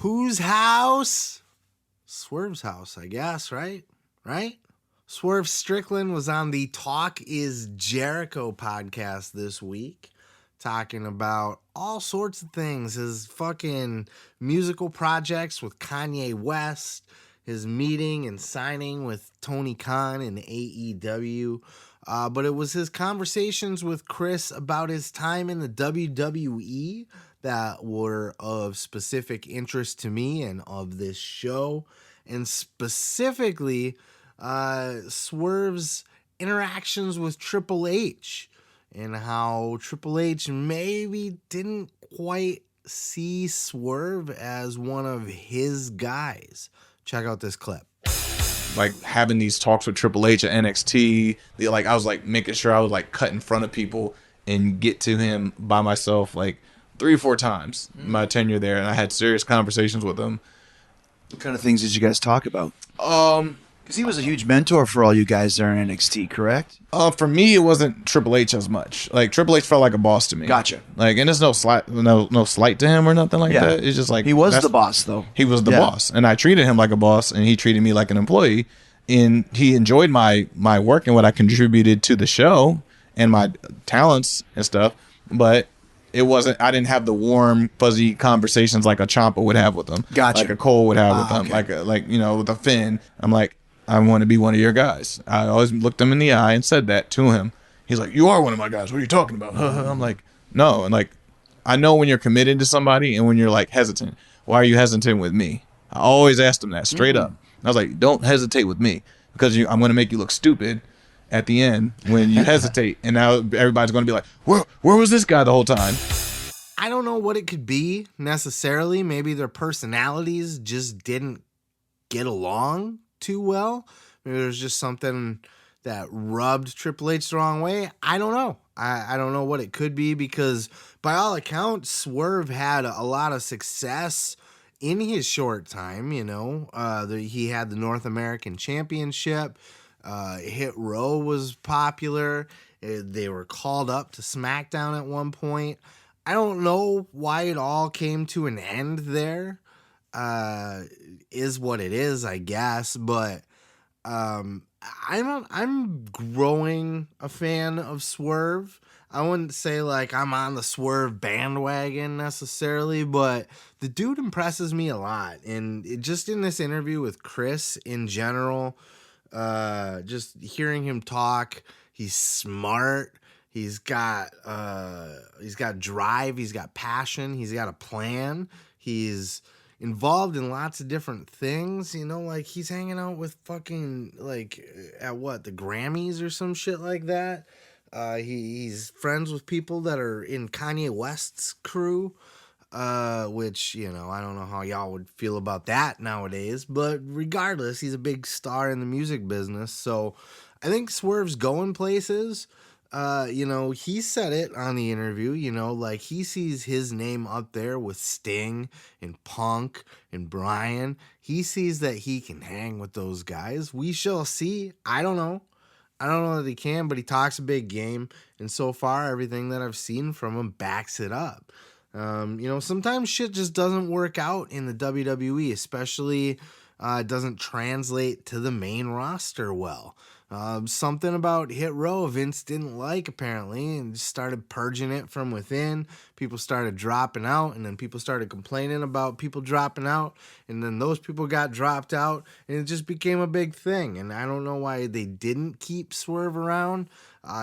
Whose house? Swerve's house, I guess, right? Right? Swerve Strickland was on the Talk Is Jericho podcast this week, talking about all sorts of things. His fucking musical projects with Kanye West, his meeting and signing with Tony Khan in AEW. But it was his conversations with Chris about his time in the WWE that were of specific interest to me and of this show. And specifically, Swerve's interactions with Triple H and how Triple H maybe didn't quite see Swerve as one of his guys. Check out this clip. Like having these talks with Triple H at NXT, I was like making sure I was like cut in front of people and get to him by myself like 3 or 4 times my tenure there, and I had serious conversations with him. What kind of things did you guys talk about? Because he was a huge mentor for all you guys there in NXT, correct? For me, it wasn't Triple H as much. Like Triple H felt like a boss to me. Gotcha. Like, and there's no slight to him or nothing like that. It's just like he was the boss, though. He was the boss, and I treated him like a boss, and he treated me like an employee. And he enjoyed my work and what I contributed to the show and my talents and stuff. But it wasn't. I didn't have the warm, fuzzy conversations like a Ciampa would have with them. Gotcha. Like a Cole would have with them. Okay. Like with a Finn. I'm like, I want to be one of your guys. I always looked him in the eye and said that to him. He's like, you are one of my guys. What are you talking about? I'm like, no. And like, I know when you're committed to somebody and when you're like hesitant. Why are you hesitant with me? I always asked him that straight up. I was like, don't hesitate with me because I'm going to make you look stupid at the end when you hesitate. And now everybody's going to be like, where was this guy the whole time? I don't know what it could be necessarily. Maybe their personalities just didn't get along too well. Maybe there's just something that rubbed Triple H the wrong way. I don't know. I don't know what it could be because by all accounts, Swerve had a lot of success in his short time. You know, he had the North American Championship. Hit Row was popular. They were called up to SmackDown at one point. I don't know why it all came to an end there. Is what it is, I guess. But I'm growing a fan of Swerve. I wouldn't say like I'm on the Swerve bandwagon necessarily, but the dude impresses me a lot. And just in this interview with Chris in general, just hearing him talk, he's smart. He's got drive. He's got passion. He's got a plan. He's involved in lots of different things. You know, like he's hanging out with fucking like at what, the Grammys or some shit like that. He's friends with people that are in Kanye West's crew, which, you know, I don't know how y'all would feel about that nowadays. But regardless, he's a big star in the music business. So I think Swerve's going places. You know, he said it on the interview, you know, like he sees his name up there with Sting and Punk and Bryan. He sees that he can hang with those guys. We shall see. I don't know that he can, but he talks a big game. And so far, everything that I've seen from him backs it up. You know, sometimes shit just doesn't work out in the WWE, especially it doesn't translate to the main roster well. Something about Hit Row Vince didn't like, apparently, and just started purging it from within. People started dropping out, and then people started complaining about people dropping out, and then those people got dropped out, and it just became a big thing. And I don't know why they didn't keep Swerve around.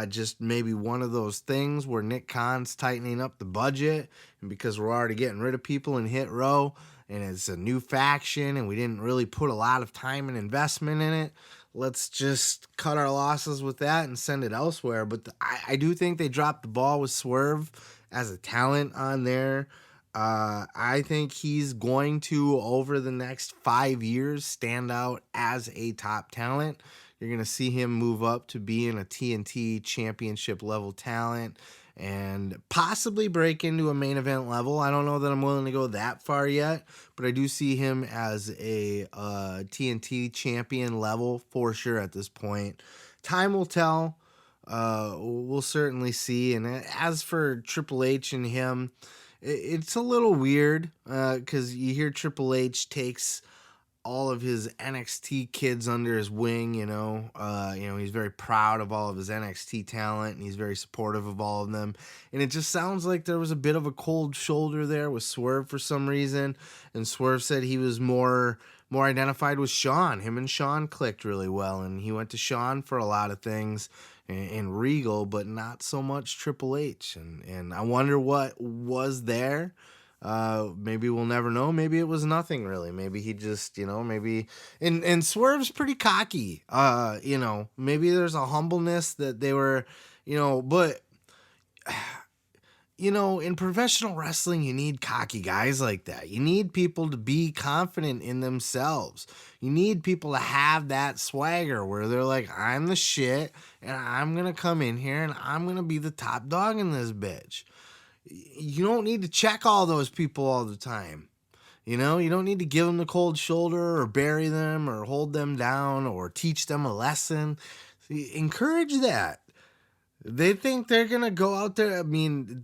Just maybe one of those things where Nick Khan's tightening up the budget, and because we're already getting rid of people in Hit Row, and it's a new faction, and we didn't really put a lot of time and investment in it, let's just cut our losses with that and send it elsewhere. But I do think they dropped the ball with Swerve as a talent on there. I think he's going to, over the next 5 years, stand out as a top talent. You're going to see him move up to being a TNT championship level talent and possibly break into a main event level. I don't know that I'm willing to go that far yet, but I do see him as a TNT champion level for sure at this point. Time will tell. We'll certainly see. And as for Triple H and him, it's a little weird because you hear Triple H takes all of his NXT kids under his wing, he's very proud of all of his NXT talent and he's very supportive of all of them. And it just sounds like there was a bit of a cold shoulder there with Swerve for some reason. And Swerve said he was more identified with Shawn. Him and Shawn clicked really well. And he went to Shawn for a lot of things in Regal, but not so much Triple H. And I wonder what was there. Maybe we'll never know. Maybe it was nothing really. Maybe he just, maybe, and Swerve's pretty cocky. Maybe there's a humbleness that they were, but, in professional wrestling, you need cocky guys like that. You need people to be confident in themselves. You need people to have that swagger where they're like, I'm the shit and I'm going to come in here and I'm going to be the top dog in this bitch. You don't need to check all those people all the time. You don't need to give them the cold shoulder or bury them or hold them down or teach them a lesson. Encourage that. They think they're going to go out there. I mean,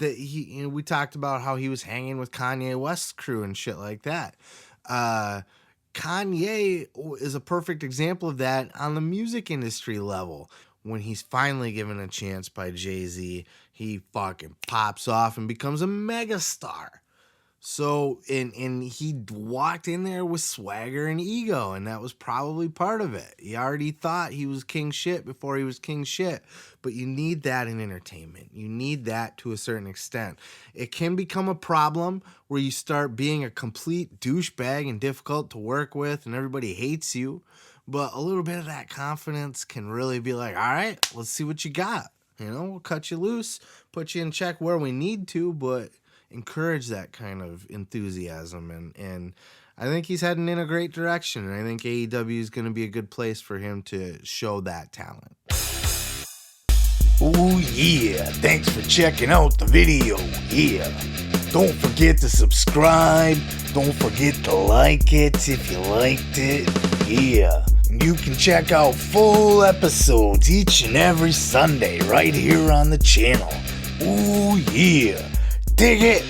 we talked about how he was hanging with Kanye West's crew and shit like that. Kanye is a perfect example of that on the music industry level. When he's finally given a chance by Jay-Z, he fucking pops off and becomes a megastar. So, and he walked in there with swagger and ego, and that was probably part of it. He already thought he was king shit before he was king shit. But you need that in entertainment. You need that to a certain extent. It can become a problem where you start being a complete douchebag and difficult to work with, and everybody hates you. But a little bit of that confidence can really be like, all right, let's see what you got. We'll cut you loose, put you in check where we need to, but encourage that kind of enthusiasm. And I think he's heading in a great direction. And I think AEW is going to be a good place for him to show that talent. Oh yeah, thanks for checking out the video. Yeah, don't forget to subscribe. Don't forget to like it if you liked it. Yeah. You can check out full episodes each and every Sunday right here on the channel. Ooh yeah, dig it!